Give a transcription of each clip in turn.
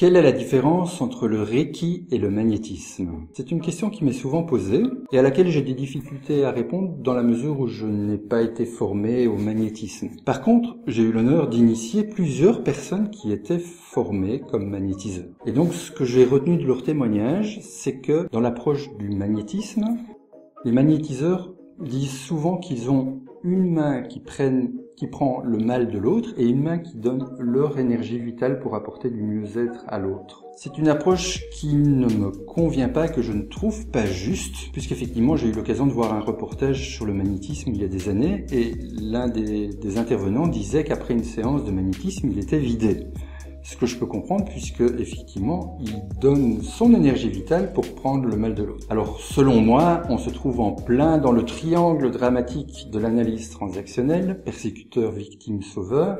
Quelle est la différence entre le Reiki et le magnétisme? C'est une question qui m'est souvent posée et à laquelle j'ai des difficultés à répondre dans la mesure où je n'ai pas été formé au magnétisme. Par contre, j'ai eu l'honneur d'initier plusieurs personnes qui étaient formées comme magnétiseurs. Et donc ce que j'ai retenu de leur témoignage, c'est que dans l'approche du magnétisme, les magnétiseurs disent souvent qu'ils ont une main qui prend le mal de l'autre et une main qui donne leur énergie vitale pour apporter du mieux-être à l'autre. C'est une approche qui ne me convient pas, que je ne trouve pas juste, puisqu'effectivement j'ai eu l'occasion de voir un reportage sur le magnétisme il y a des années et l'un des intervenants disait qu'après une séance de magnétisme, il était vidé. Ce que je peux comprendre puisque, effectivement, il donne son énergie vitale pour prendre le mal de l'autre. Alors, selon moi, on se trouve en plein dans le triangle dramatique de l'analyse transactionnelle, persécuteur, victime, sauveur,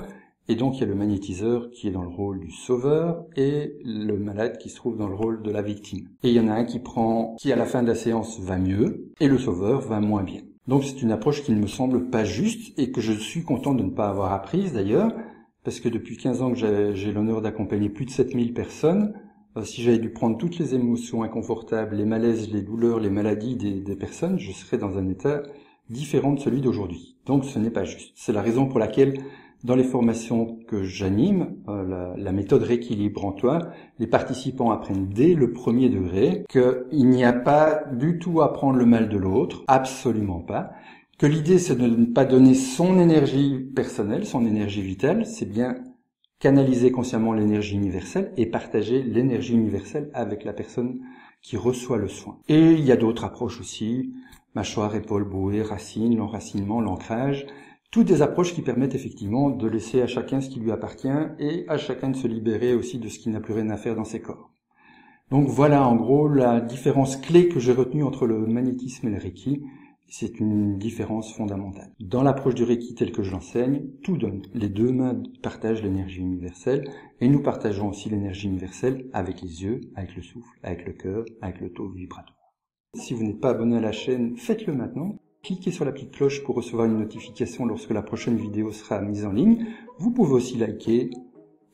et donc il y a le magnétiseur qui est dans le rôle du sauveur et le malade qui se trouve dans le rôle de la victime. Et il y en a un qui à la fin de la séance va mieux, et le sauveur va moins bien. Donc c'est une approche qui ne me semble pas juste et que je suis content de ne pas avoir apprise d'ailleurs, parce que depuis 15 ans que j'ai l'honneur d'accompagner plus de 7000 personnes, si j'avais dû prendre toutes les émotions inconfortables, les malaises, les douleurs, les maladies des personnes, je serais dans un état différent de celui d'aujourd'hui. Donc ce n'est pas juste. C'est la raison pour laquelle, dans les formations que j'anime, la méthode Rééquilibre en toi, les participants apprennent dès le premier degré qu'il n'y a pas du tout à prendre le mal de l'autre, absolument pas. Que l'idée, c'est de ne pas donner son énergie personnelle, son énergie vitale, c'est bien canaliser consciemment l'énergie universelle et partager l'énergie universelle avec la personne qui reçoit le soin. Et il y a d'autres approches aussi, mâchoire, épaule, bouée, racine, l'enracinement, l'ancrage, toutes des approches qui permettent effectivement de laisser à chacun ce qui lui appartient et à chacun de se libérer aussi de ce qui n'a plus rien à faire dans ses corps. Donc voilà en gros la différence clé que j'ai retenue entre le magnétisme et le Reiki. C'est une différence fondamentale. Dans l'approche du Reiki telle que je l'enseigne, tout donne. Les deux mains partagent l'énergie universelle et nous partageons aussi l'énergie universelle avec les yeux, avec le souffle, avec le cœur, avec le taux vibratoire. Si vous n'êtes pas abonné à la chaîne, faites-le maintenant. Cliquez sur la petite cloche pour recevoir une notification lorsque la prochaine vidéo sera mise en ligne. Vous pouvez aussi liker,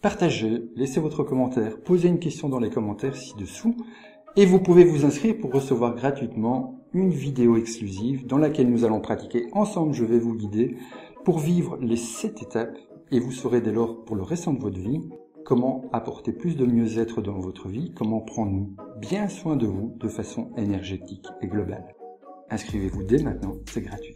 partager, laisser votre commentaire, poser une question dans les commentaires ci-dessous. Et vous pouvez vous inscrire pour recevoir gratuitement une vidéo exclusive dans laquelle nous allons pratiquer ensemble, je vais vous guider, pour vivre les 7 étapes et vous saurez dès lors pour le restant de votre vie comment apporter plus de mieux-être dans votre vie, comment prendre bien soin de vous de façon énergétique et globale. Inscrivez-vous dès maintenant, c'est gratuit.